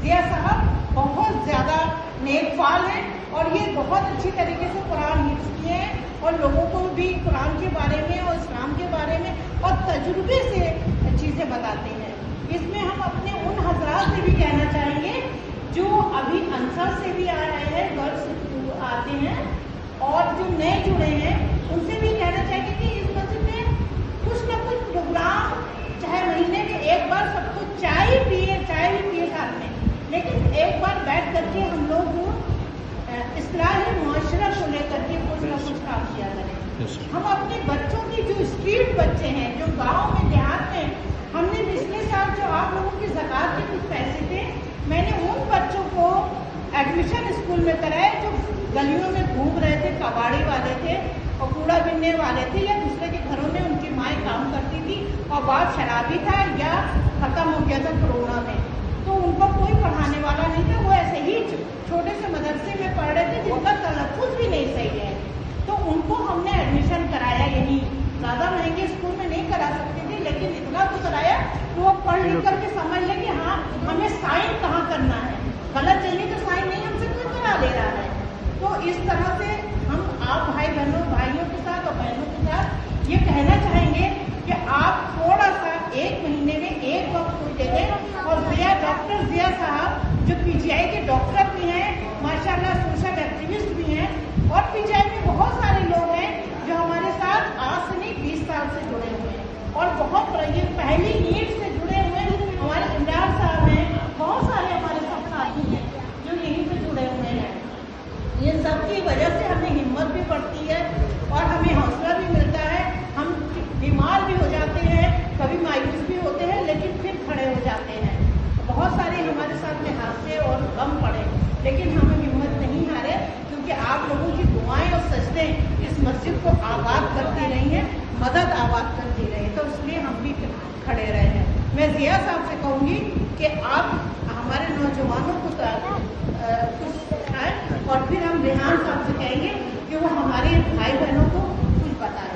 ضیاء صاحب بہت زیادہ نیک فعال ہیں اور یہ بہت اچھی طریقے سے قرآن حفظ کیے ہیں اور لوگوں کو بھی قرآن کے بارے میں اور اسلام کے بارے میں اور تجربے سے چیزیں بتاتے ہیں. اس میں ہم اپنے ان حضرات سے بھی کہنا چاہیں گے جو ابھی انصر سے بھی آ رہے ہیں، گرلس آتے ہیں اور جو نئے جڑے ہیں ان سے بھی کہنا چاہیں گے کہ اس مسجد میں کچھ نہ کچھ پروگرام، چاہے مہینے میں ایک بار سب کو چائے بھی پیے ساتھ میں، لیکن ایک بار بیٹھ کر کے ہم لوگ اصلاح معاشرہ کو لے کر کے کچھ نہ کچھ کام کیا کریں. ہم اپنے بچوں کی جو اسٹریٹ بچے ہیں جو گاؤں میں دیہات میں، ہم نے پچھلے سال جو آپ لوگوں کی زکوٰۃ کے کچھ پیسے تھے، میں نے ان بچوں کو ایڈمیشن اسکول میں کرائے جو گلیوں میں گھوم رہے تھے، کباڑی والے تھے اور کوڑا بننے والے تھے یا دوسرے کے گھروں میں ان کی مائیں کام کرتی تھی اور باپ شرابی تھا یا ختم ہو گیا تھا کورونا میں، تو ان کو کوئی پڑھانے والا نہیں تھا. وہ ایسے ہی چھوٹے سے مدرسے میں پڑھ رہے تھے جن کا تلفظ بھی نہیں صحیح ہے، تو ان کو ہم نے ایڈمیشن کرایا. یہی زیادہ مہنگے اسکول میں نہیں کرا سکتے تھے لیکن اتنا تو کرایا کہ وہ پڑھ لکھ کر کے سمجھ لیں کہ ہاں ہمیں سائن کہاں کرنا ہے، غلط چاہیے تو سائن نہیں ہم سے کوئی کرا لے رہا ہے. تو اس طرح سے ہم آپ بھائیوں کے ساتھ اور بہنوں کے ساتھ یہ کہنا چاہیں گے کہ آپ تھوڑا سا ایک مہینے میں ایک وقت کو دے دیں. اور ڈاکٹر ضیاء صاحب جو پی جی آئی کے ڈاکٹر بھی ہیں، ماشاءاللہ سوشل ایکٹیوسٹ بھی ہیں، اور پی جی آئی میں بہت سارے لوگ ہیں جو ہمارے ساتھ آج سے نہیں 20 سال سے جڑے ہوئے ہیں اور بہت یہ پہلی نیڈ سے جڑے ہوئے ہیں. ہمارے امداد صاحب ہیں، بہت سارے ہمارے سب ساتھی ہیں جو یہیں سے جڑے ہوئے ہیں. یہ سب کی وجہ سے ہمیں ہمت بھی بڑھتی ہے اور ہمیں حوصلہ بھی ملتا ہے. ہم بیمار بھی ہو جاتے ہیں، کبھی مایوس بھی ہوتے ہیں، لیکن پھر کھڑے ہو جاتے ہیں. بہت سارے ہمارے ساتھ میں حادثے اور غم پڑے لیکن ہم ہمت نہیں ہارے کیونکہ آپ لوگوں کی دعائیں اور سجدے اس مسجد کو آباد کرتی رہی ہیں، مدد آباد کرتی رہی، تو اس لیے ہم بھی کھڑے رہے ہیں. میں ضیاء صاحب سے کہوں گی کہ آپ ہمارے نوجوانوں کو کچھ سکھائیں اور پھر ہم ریحان صاحب سے کہیں گے کہ وہ ہمارے بھائی بہنوں کو کچھ بتائیں.